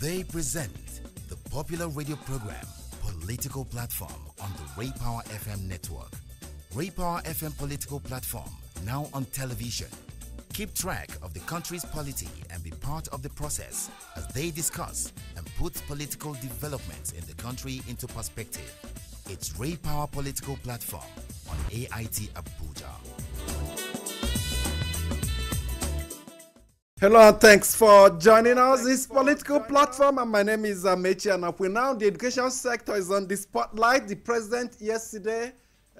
They present the popular radio program, Political Platform, on the Ray Power FM network. Ray Power FM Political Platform, now on television. Keep track of the country's polity and be part of the process as they discuss and put political developments in the country into perspective. It's Ray Power Political Platform on AIT Abuja. Hello and thanks for joining us. This political platform, and my name is Amechi Anapwe. Now the education sector is on the spotlight. The president yesterday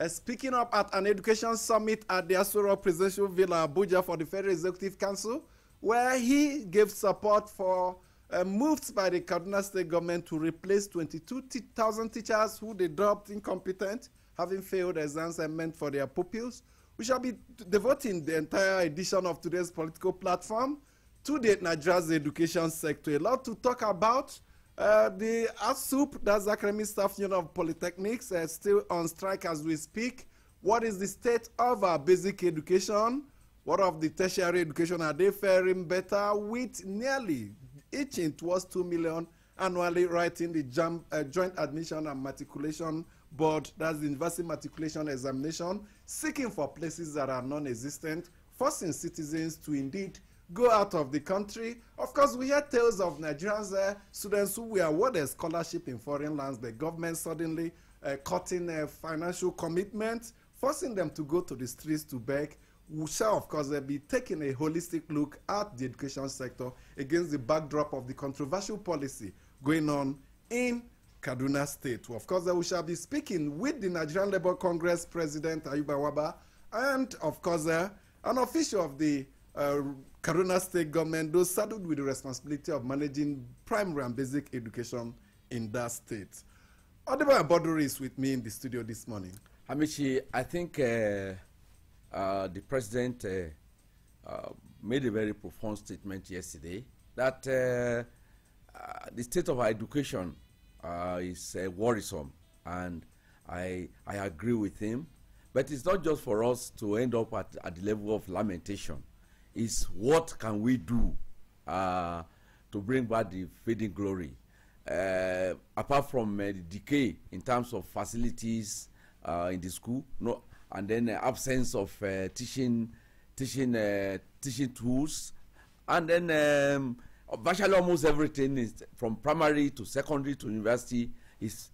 speaking up at an education summit at the Asura Presidential Villa Abuja for the Federal Executive Council, where he gave support for moves by the Kaduna state government to replace 22,000 teachers who they dropped incompetent, having failed exams and meant for their pupils. We shall be devoting the entire edition of today's political platform to the Nigeria's education sector. A lot to talk about. The ASUP, that's Academic Staff Union of Polytechnics, still on strike as we speak. What is the state of our basic education? What of the tertiary education? Are they faring better? With nearly itching towards 2 million annually writing the Joint Admission and Matriculation Board, that's the University Matriculation Examination, seeking for places that are non-existent, forcing citizens to indeed go out of the country. Of course, we hear tales of Nigerians, students who were awarded scholarship in foreign lands, the government suddenly cutting financial commitments, forcing them to go to the streets to beg. We shall, of course, be taking a holistic look at the education sector against the backdrop of the controversial policy going on in Kaduna State. Of course, we shall be speaking with the Nigerian Labour Congress President Ayuba Waba and, of course, an official of the Kaduna State government, those saddled with the responsibility of managing primary and basic education in that state. Adebayo Boduri is with me in the studio this morning. Amici, I think the president made a very profound statement yesterday that the state of our education is worrisome, and I agree with him. But it's not just for us to end up at the level of lamentation. It's what can we do to bring back the fading glory, apart from the decay in terms of facilities in the school, and then the absence of teaching tools, and then virtually almost everything is from primary to secondary to university is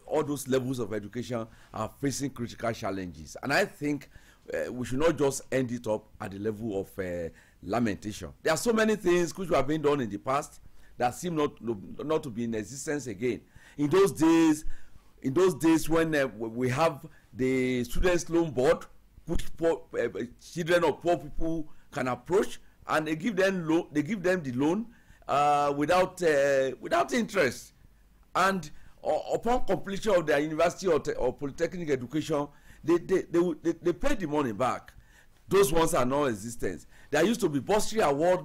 all those levels of education are facing critical challenges, and I think we should not just end it up at the level of lamentation. There are so many things which have been done in the past that seem not to be in existence again. In those days when we have the Students' Loan Board, which children of poor people can approach, and they give them the loan without interest, and upon completion of their university or polytechnic education, they pay the money back. Those ones are non-existent. There used to be bursary awards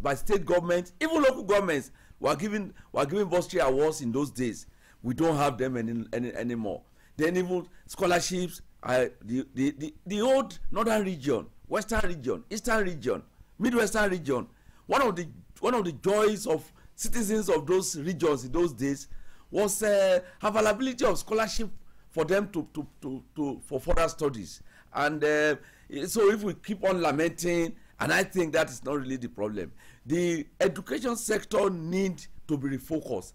by state governments, even local governments were giving bursary awards in those days. We don't have them anymore. Then even scholarships, the old northern region, western region, eastern region, midwestern region. One of the joys of citizens of those regions in those days was availability of scholarship for them for further studies. And so if we keep on lamenting, and I think that is not really the problem, the education sector needs to be refocused.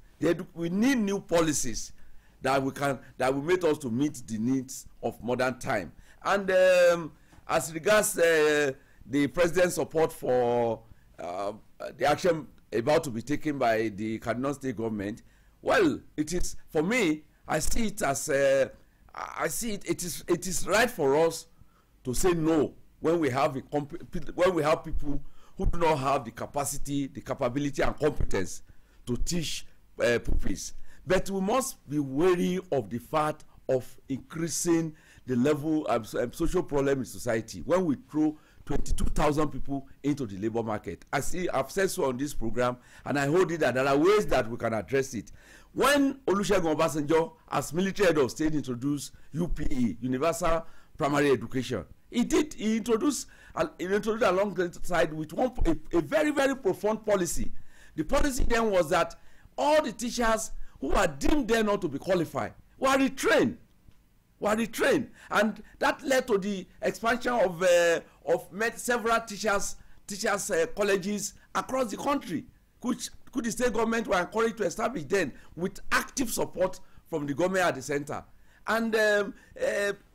We need new policies that will make us to meet the needs of modern time. And as regards the president's support for the action about to be taken by the Kaduna State government, well, it is, for me, I see it as it is right for us to say no when we have people who do not have the capacity, the capability, and competence to teach pupils. But we must be wary of the fact of increasing the level of social problem in society when we throw 22,000 people into the labor market. I've said so on this program, and I hold it that there are ways that we can address it. When Olusegun Obasanjo, as military head of state, introduced UPE, Universal Primary Education, he introduced alongside with a very, very profound policy The policy then was that all the teachers who are deemed then not to be qualified were retrained. And that led to the expansion of several teachers colleges across the country, which the state government were encouraged to establish then with active support from the government at the center. And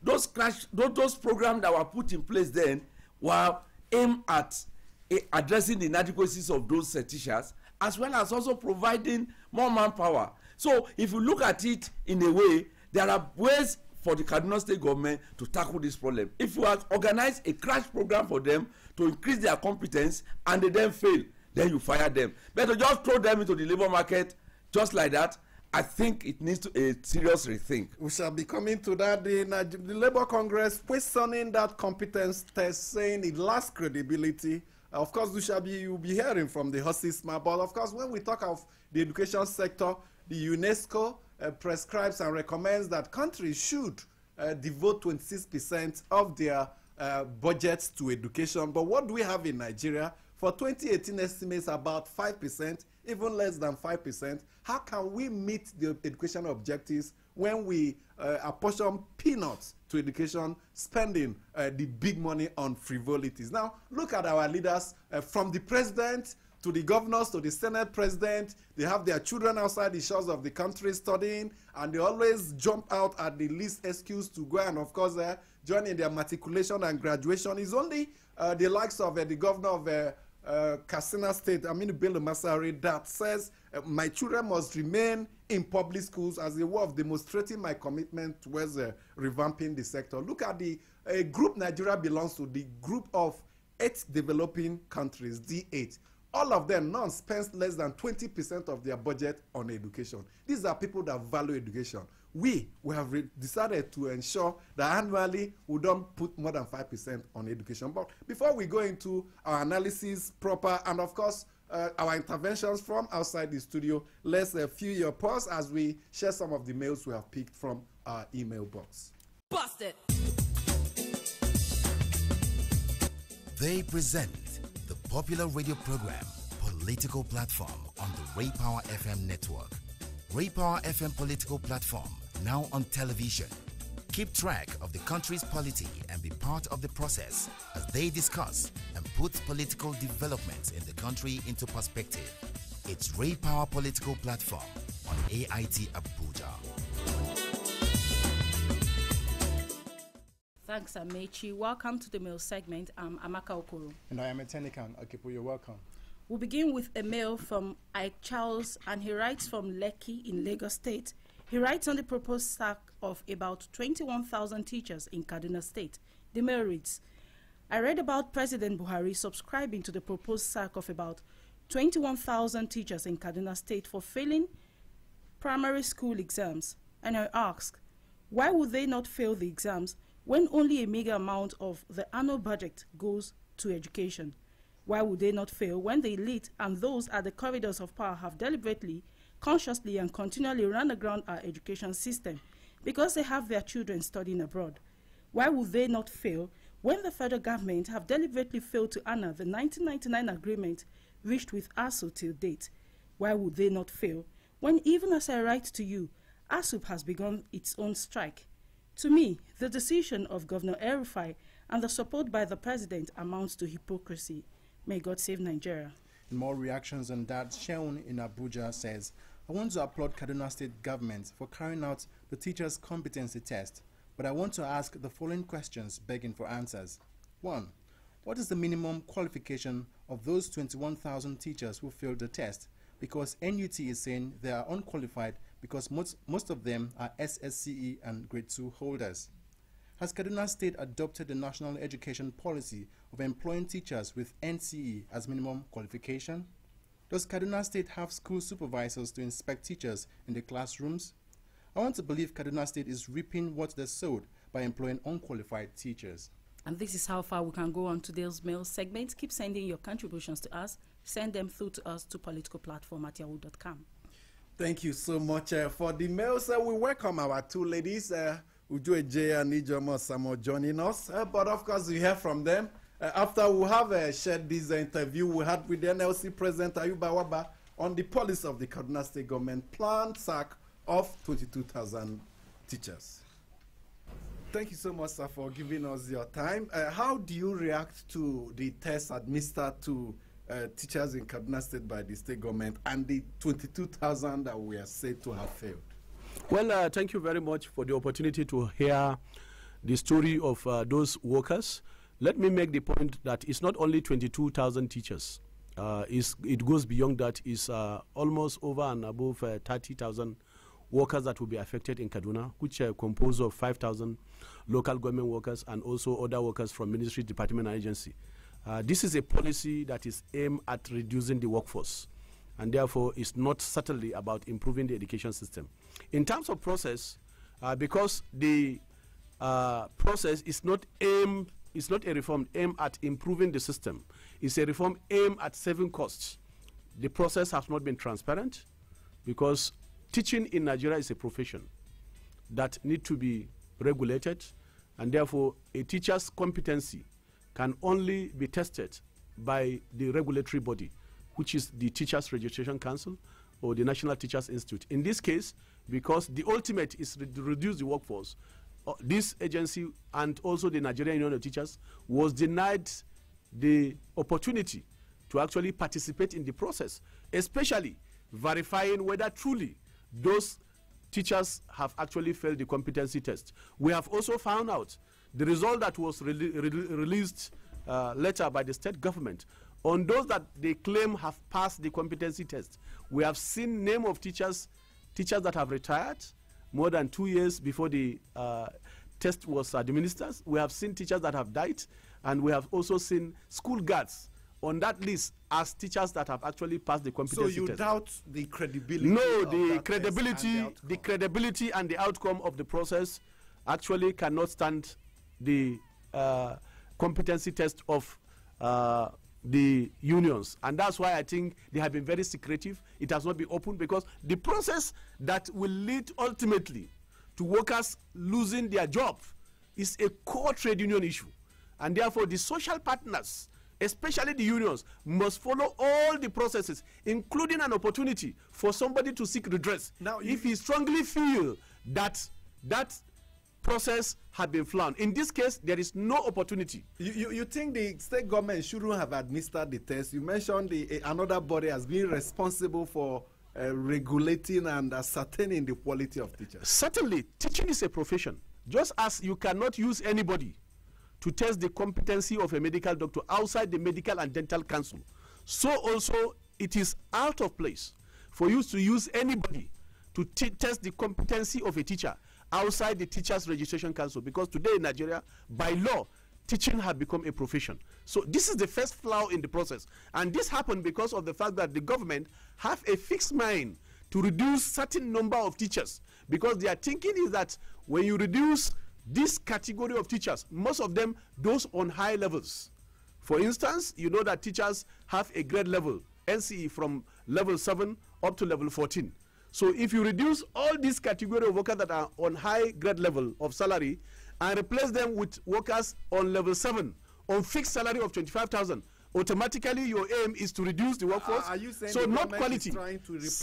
those programs that were put in place then were aimed at addressing the inadequacies of those teachers, as well as also providing more manpower. So if you look at it in a way, there are ways for the Kaduna State government to tackle this problem. If you organize a crash program for them to increase their competence and they then fail, then you fire them. But to just throw them into the labor market just like that, I think it needs a serious rethink. We shall be coming to that. The Labour Congress questioning that competence test, saying it lacks credibility. Of course, you'll be hearing from the horse's mouth. But of course, when we talk of the education sector, the UNESCO prescribes and recommends that countries should devote 26% of their budgets to education. But what do we have in Nigeria? For 2018 estimates about 5%, even less than 5%. How can we meet the education objectives when we apportion peanuts to education, spending the big money on frivolities? Now, look at our leaders, from the president to the governors, to the Senate president. They have their children outside the shores of the country studying, and they always jump out at the least excuse to go and, of course, join in their matriculation and graduation. It's only the likes of the governor of Kaduna State, Aminu Bello Masari, that says my children must remain in public schools as a way of demonstrating my commitment towards revamping the sector. Look at the group Nigeria belongs to, the group of 8 developing countries, D8. All of them, none spends less than 20% of their budget on education. These are people that value education. We have decided to ensure that annually we don't put more than 5% on education. But before we go into our analysis proper, and of course, our interventions from outside the studio, let's feel your pulse as we share some of the mails we have picked from our email box. Bust it! They present the popular radio program, Political Platform, on the Ray Power FM network. Ray Power FM Political Platform, now on television. Keep track of the country's polity and be part of the process as they discuss and put political developments in the country into perspective. It's Ray Power Political Platform on AIT Abuja. Thanks, Amechi. Welcome to the mail segment. I'm Amaka Okoro. And I am Etenikan Akipo. You're welcome. We'll begin with a mail from Ike Charles, and he writes from Lekki in Lagos State. He writes on the proposed sack of about 21,000 teachers in Kaduna State. The mail reads, I read about President Buhari subscribing to the proposed sack of about 21,000 teachers in Kaduna State for failing primary school exams. And I ask, why would they not fail the exams when only a meager amount of the annual budget goes to education? Why would they not fail when the elite and those at the corridors of power have deliberately, consciously, and continually run aground our education system because they have their children studying abroad? Why would they not fail when the federal government have deliberately failed to honor the 1999 agreement reached with ASU till date? Why would they not fail when, even as I write to you, ASUP has begun its own strike? To me, the decision of Governor El-Rufai and the support by the president amounts to hypocrisy. May God save Nigeria. In more reactions on that, Sheun in Abuja says, I want to applaud Kaduna State government for carrying out the teacher's competency test, but I want to ask the following questions begging for answers. 1. What is the minimum qualification of those 21,000 teachers who failed the test? Because NUT is saying they are unqualified because most of them are SSCE and Grade 2 holders. Has Kaduna State adopted the national education policy of employing teachers with NCE as minimum qualification? Does Kaduna State have school supervisors to inspect teachers in the classrooms? I want to believe Kaduna State is reaping what they sowed by employing unqualified teachers. And this is how far we can go on today's mail segment. Keep sending your contributions to us. Send them through to us to politicalplatform@yahoo.com. Thank you so much for the mails. We welcome our 2 ladies, Uju Eje and Ijomo Samo, joining us. But of course, we hear from them. After we have shared this interview we had with the NLC President Ayuba Waba, on the policy of the Kaduna State government planned sack of 22,000 teachers. Thank you so much, sir, for giving us your time. How do you react to the tests administered to teachers in Kaduna State by the state government and the 22,000 that we are said to have failed? Well, thank you very much for the opportunity to hear the story of those workers. Let me make the point that it's not only 22,000 teachers. It goes beyond that. It's almost over and above 30,000 workers that will be affected in Kaduna, which are composed of 5,000 local government workers and also other workers from ministry, department, and agency. This is a policy that is aimed at reducing the workforce, and therefore it's not certainly about improving the education system. In terms of process, because the process is not aimed, it's not a reform aimed at improving the system. It's a reform aimed at saving costs. The process has not been transparent because teaching in Nigeria is a profession that needs to be regulated, and therefore a teacher's competency can only be tested by the regulatory body, which is the Teachers Registration Council or the National Teachers Institute. In this case, because the ultimate is to reduce the workforce, this agency and also the Nigerian Union of Teachers was denied the opportunity to actually participate in the process, especially verifying whether truly those teachers have actually failed the competency test. We have also found out the result that was released later by the state government. On those that they claim have passed the competency test, we have seen name of teachers that have retired more than 2 years before the test was administered. We have seen teachers that have died, and we have also seen school guards on that list as teachers that have actually passed the competency test. So you doubt the credibility? No, the credibility and the outcome of the process actually cannot stand the competency test of the unions, and that's why I think they have been very secretive. It has not been open because the process that will lead ultimately to workers losing their job is a core trade union issue, and therefore the social partners, especially the unions, must follow all the processes, including an opportunity for somebody to seek redress. Now, if he strongly feel that that process had been flawed. In this case, there is no opportunity. You think the state government shouldn't have administered the test? You mentioned another body has been responsible for regulating and ascertaining the quality of teachers. Certainly, teaching is a profession. Just as you cannot use anybody to test the competency of a medical doctor outside the Medical and Dental Council, so also it is out of place for you to use anybody to test the competency of a teacher outside the Teachers Registration Council, because today in Nigeria, by law, teaching has become a profession. So this is the first flaw in the process. And this happened because of the fact that the government have a fixed mind to reduce certain number of teachers, because their thinking is that when you reduce this category of teachers, most of them, those on high levels. For instance, you know that teachers have a grade level, NCE, from level 7 up to level 14. So if you reduce all these category of workers that are on high grade level of salary and replace them with workers on level 7 on fixed salary of 25,000, automatically your aim is to reduce the workforce. Are you saying so the not government quality? Is trying to replace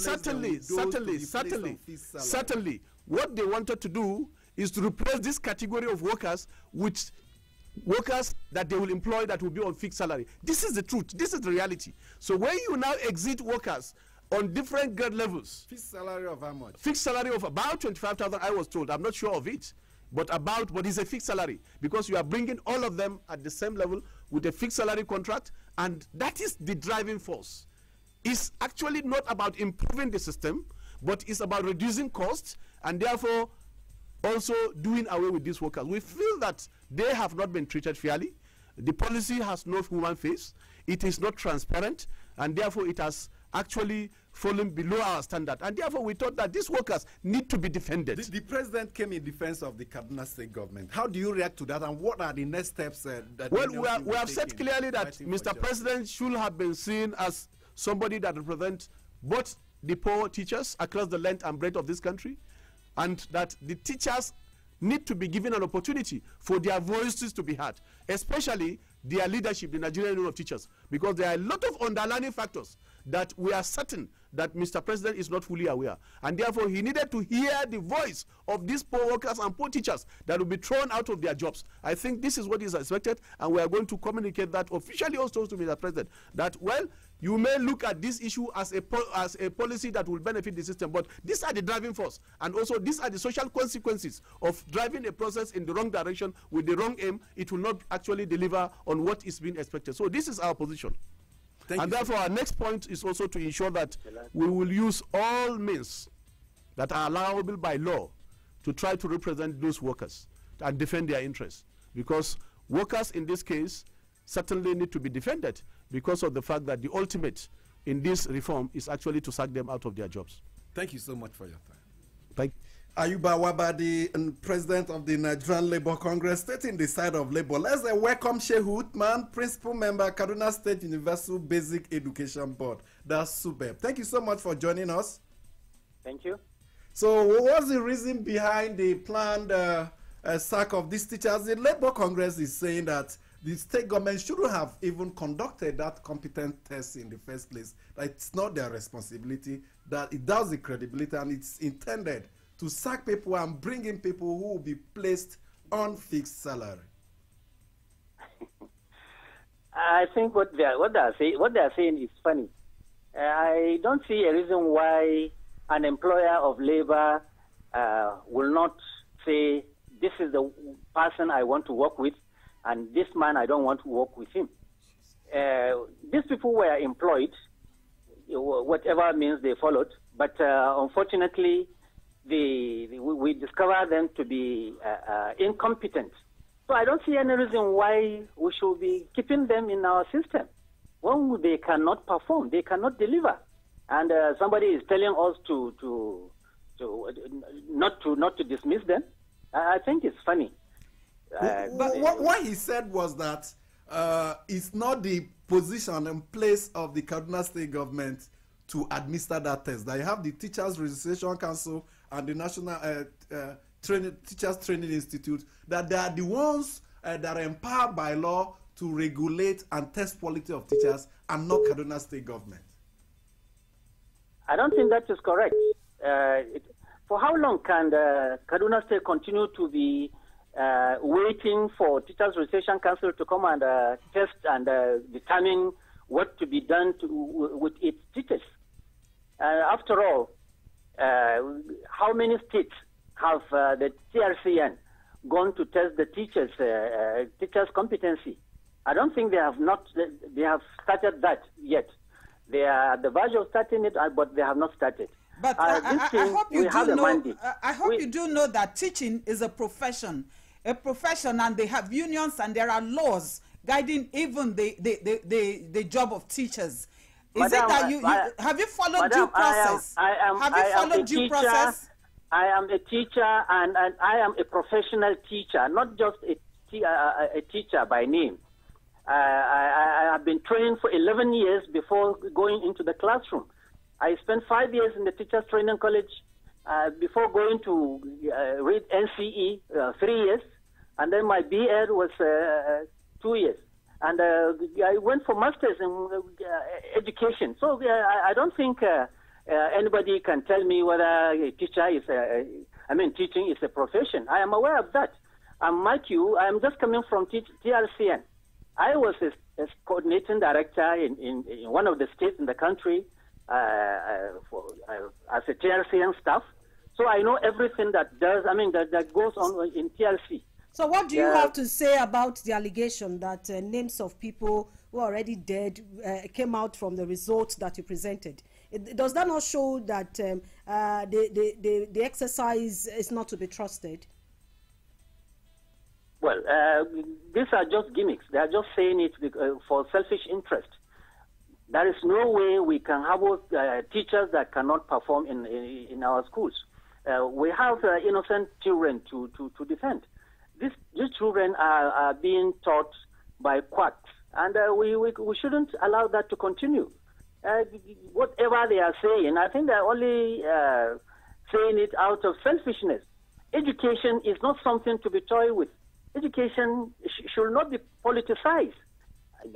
certainly. What they wanted to do is to replace this category of workers with workers that they will employ that will be on fixed salary. This is the truth. This is the reality. So when you now exit workers on different grade levels. Fixed salary of how much? Fixed salary of about 25,000, I was told. I'm not sure of it, but it's a fixed salary, because you are bringing all of them at the same level with a fixed salary contract, and that is the driving force. It's actually not about improving the system, but it's about reducing costs and therefore also doing away with these workers. We feel that they have not been treated fairly. The policy has no human face. It is not transparent, and therefore it has actually fallen below our standard, and therefore we thought that these workers need to be defended. The president came in defense of the Kaduna State government. How do you react to that, and what are the next steps that we have said clearly that Mr. President should have been seen as somebody that represents both the poor teachers across the length and breadth of this country, and that the teachers need to be given an opportunity for their voices to be heard, especially their leadership, the Nigerian Union of Teachers, because there are a lot of underlying factors that we are certain that Mr. President is not fully aware. And therefore, he needed to hear the voice of these poor workers and poor teachers that will be thrown out of their jobs. I think this is what is expected, and we are going to communicate that officially also to Mr. President, that, well, you may look at this issue as a policy that will benefit the system, but these are the driving force, and also these are the social consequences of driving a process in the wrong direction with the wrong aim. It will not actually deliver on what is being expected. So this is our position. And therefore, our next point is also to ensure that we will use all means that are allowable by law to try to represent those workers and defend their interests. Because workers in this case certainly need to be defended because of the fact that the ultimate in this reform is actually to sack them out of their jobs. Thank you so much for your time. Thank you. Ayuba Wabadi, President of the Nigerian Labour Congress, stating the side of Labour. Let's welcome Shehu Utman, Principal Member, Kaduna State Universal Basic Education Board. That's superb. Thank you so much for joining us. Thank you. So, what was the reason behind the planned sack of these teachers? The Labour Congress is saying that the state government shouldn't have even conducted that competence test in the first place. That it's not their responsibility, that it does the credibility, and it's intended to sack people and bring in people who will be placed on fixed salary. I think what they are saying is funny. I don't see a reason why an employer of labor will not say, this is the person I want to work with, and this man I don't want to work with him. These people were employed, whatever means they followed, but unfortunately, we discover them to be incompetent. So I don't see any reason why we should be keeping them in our system when they cannot perform, they cannot deliver, and somebody is telling us to not to dismiss them. I think it's funny. But what he said was that it's not the position and place of the Kaduna State government to administer that test. That you have the Teachers Registration Council and the National Teachers Training Institute, that they are the ones that are empowered by law to regulate and test quality of teachers, and not Kaduna State government. I don't think that is correct. For how long can the Kaduna State continue to be waiting for Teachers Registration Council to come and test and determine what to be done with its teachers? After all, how many states have the TRCN gone to test the teachers' competency? I don't think they have started that yet. They are at the verge of starting it, but they have not started. But I hope you do know that teaching is a profession, and they have unions and there are laws guiding even the job of teachers. Is it that have you followed due process? Have you followed due process? I am a teacher, and I am a professional teacher, not just a teacher by name. I have been trained for 11 years before going into the classroom. I spent 5 years in the Teachers Training College before going to read NCE, 3 years, and then my BEd was 2 years. And I went for masters in education. So I don't think anybody can tell me whether a teacher is teaching is a profession. I am aware of that. And like you, I am just coming from TRCN. I was a coordinating director in one of the states in the country as a TRCN staff. So I know everything that goes on in TRC. So what do you have to say about the allegation that names of people who are already dead came out from the results that you presented? Does that not show that the exercise is not to be trusted? Well, these are just gimmicks. They are just saying it for selfish interest. There is no way we can have teachers that cannot perform in our schools. We have innocent children to defend. These children are being taught by quacks, and we shouldn't allow that to continue. Whatever they are saying, I think they're only saying it out of selfishness. Education is not something to be toyed with. Education should not be politicized.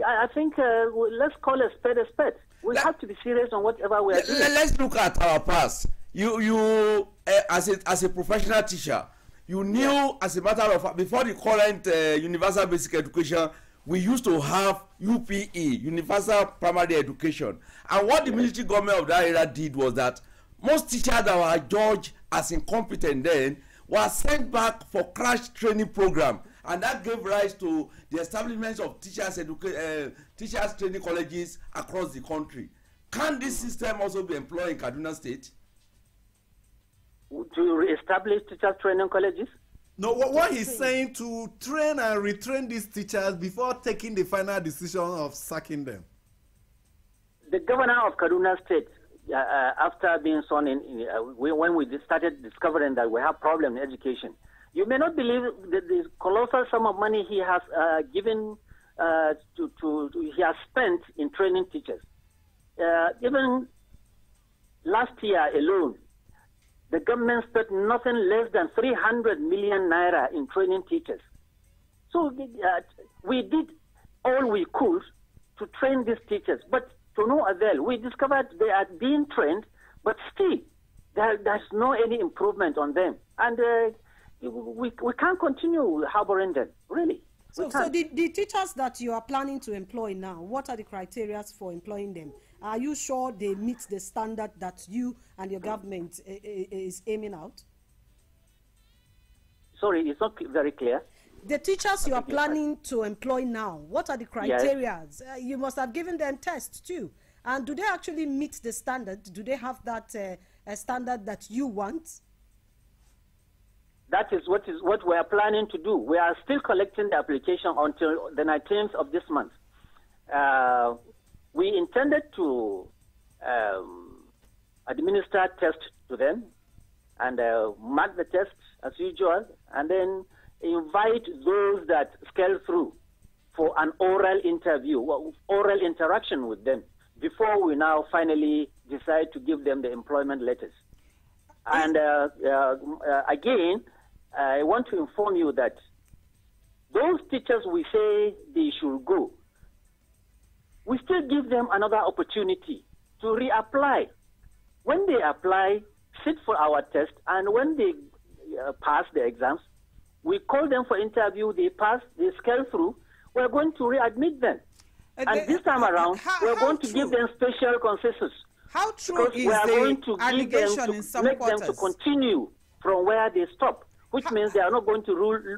I think let's call a spade a spade. We have to be serious on whatever we are doing. Let's look at our past. You as a professional teacher, you knew, as a matter of fact, before the current universal basic education, we used to have UPE, universal primary education. And what the military government of that era did was that most teachers that were judged as incompetent then were sent back for crash training program, and that gave rise to the establishment of teachers training colleges across the country. Can this system also be employed in Kaduna State? To establish teachers training colleges? No, what he's saying, to train and retrain these teachers before taking the final decision of sacking them. The governor of Kaduna State, after being sworn in, when we started discovering that we have problems in education, you may not believe the colossal sum of money he has given he has spent in training teachers. Even last year alone, the government spent nothing less than 300 million naira in training teachers. So we did all we could to train these teachers, but to no avail. We discovered they are being trained, but still there's no any improvement on them. And we can't continue harboring them, really. So the teachers that you are planning to employ now, what are the criteria for employing them? Are you sure they meet the standard that you and your government is aiming out? Sorry, it's not very clear. The teachers you are planning to employ now, what are the criteria? Yes. You must have given them tests too. And do they actually meet the standard? Do they have that standard that you want? That is what we are planning to do. We are still collecting the application until the 19th of this month. We intended to administer tests to them and mark the tests as usual, and then invite those that scale through for an oral interview, oral interaction with them, before we now finally decide to give them the employment letters. And again, I want to inform you that those teachers we say they should go, we still give them another opportunity to reapply. When they apply, sit for our test, and when they pass the exams, we call them for interview, they pass, they scale through, we're going to readmit them. And this time around, we're going to give them special concessions. How true is the allegation in some quarters? Them to continue from where they stop, which means they are not going to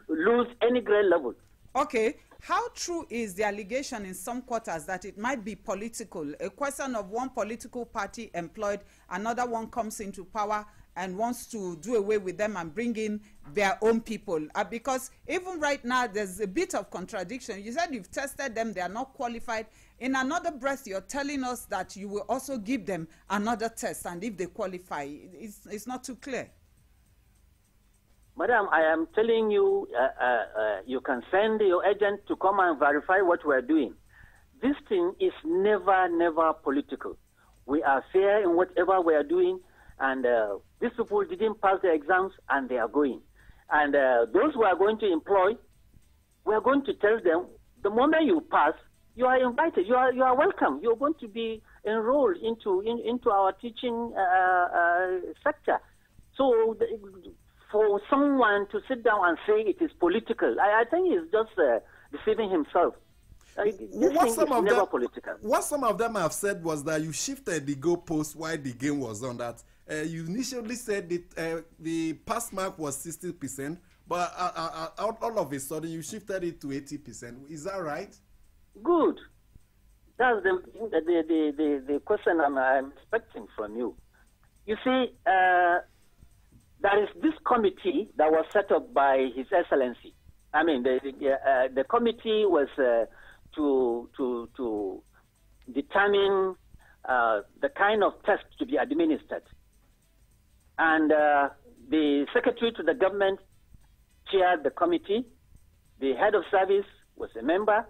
lose any grade level. Okay. How true is the allegation in some quarters that it might be political? A question of one political party employed, another one comes into power and wants to do away with them and bring in their own people. Because even right now, there's a bit of contradiction. You said you've tested them, they are not qualified. In another breath, you're telling us that you will also give them another test, and if they qualify, it's not too clear. Madam, I am telling you, you can send your agent to come and verify what we are doing. This thing is never political. We are fair in whatever we are doing, and these people didn't pass the exams, and they are going. And those who are going to employ, we are going to tell them, the moment you pass, you are invited, you are welcome. You're going to be enrolled into our teaching sector. So for someone to sit down and say it is political, I think he's just deceiving himself. What some of them have said was that you shifted the goalpost while the game was on. That you initially said that the pass mark was 60%, but all of a sudden you shifted it to 80%. Is that right? Good. That's the question I'm expecting from you. You see, there is this committee that was set up by His Excellency. I mean, the committee was to determine the kind of test to be administered. And the secretary to the government chaired the committee. The head of service was a member.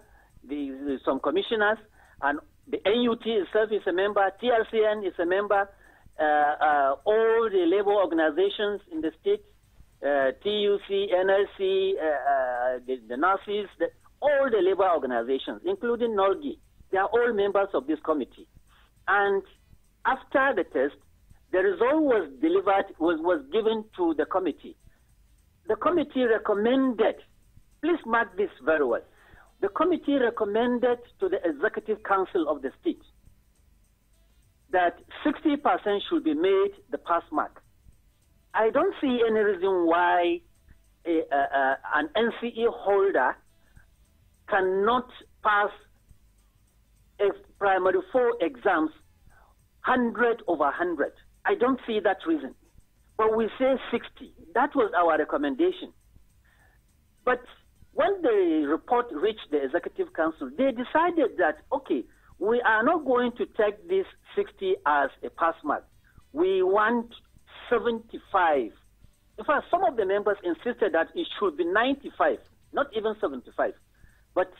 Some commissioners, and the NUT itself is a member. TRCN is a member. All the labor organizations in the state, TUC, NLC, the nurses, all the labor organizations, including NOLGI. They are all members of this committee. And after the test, the result was delivered, was given to the committee. The committee recommended, please mark this very well, the committee recommended to the Executive Council of the state that 60% should be made the pass mark. I don't see any reason why an NCE holder cannot pass primary 4 exams 100 over 100. I don't see that reason. But we say 60. That was our recommendation. But when the report reached the Executive Council, they decided that, okay, we are not going to take this 60 as a pass mark. We want 75. In fact, some of the members insisted that it should be 95, not even 75. But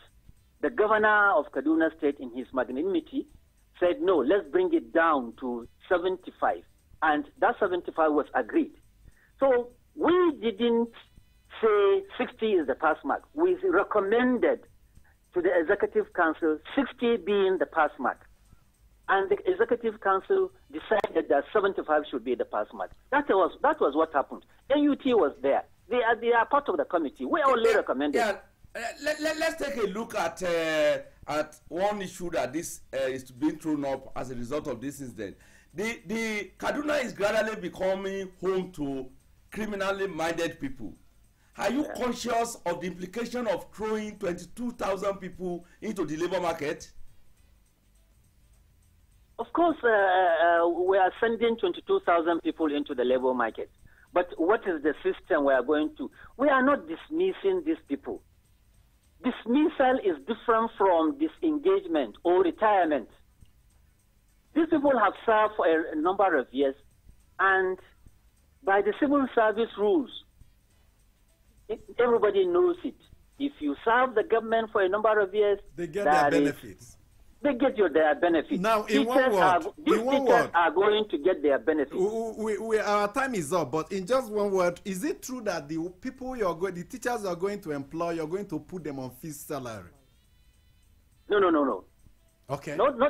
the governor of Kaduna State, in his magnanimity, said, no, let's bring it down to 75. And that 75 was agreed. So we didn't say 60 is the pass mark. We recommended to the Executive Council 60 being the pass mark. And the Executive Council decided that 75 should be the pass mark. That was what happened. NUT was there. They are part of the committee. We only recommended. Yeah. Let's take a look at one issue that this is being thrown up as a result of this incident. The Kaduna is gradually becoming home to criminally minded people. Are you conscious of the implication of throwing 22,000 people into the labor market? Of course, we are sending 22,000 people into the labor market. But what is the system we are going to? We are not dismissing these people. Dismissal is different from disengagement or retirement. These people have served for a number of years, and by the civil service rules, everybody knows it. If you serve the government for a number of years, they get their benefits. They get their benefits. Now, in one word, teachers are going to get their benefits. Our time is up, but in just one word, is it true that the people the teachers you are going to employ, you're going to put them on fixed salary? No. Okay. No. They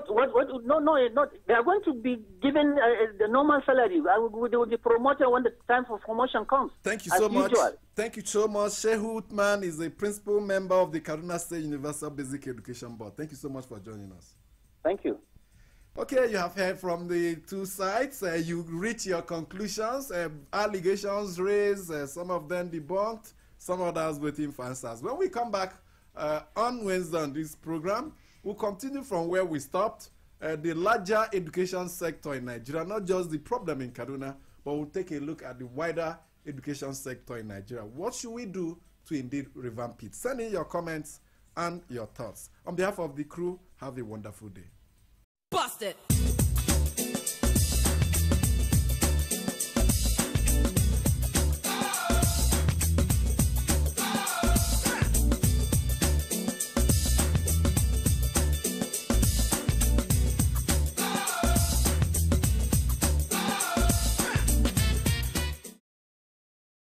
are going to be given the normal salary. They will be promoted when the time for promotion comes. Thank you so much. Thank you so much. Shehu Uthman is a principal member of the Kaduna State Universal Basic Education Board. Thank you so much for joining us. Thank you. Okay, you have heard from the two sides. You reach your conclusions. Allegations raised, some of them debunked, some others waiting for answers. When we come back on Wednesday on this program, we'll continue from where we stopped. The larger education sector in Nigeria, not just the problem in Kaduna, but we'll take a look at the wider education sector in Nigeria. What should we do to indeed revamp it? Send in your comments and your thoughts. On behalf of the crew, have a wonderful day. Bust it!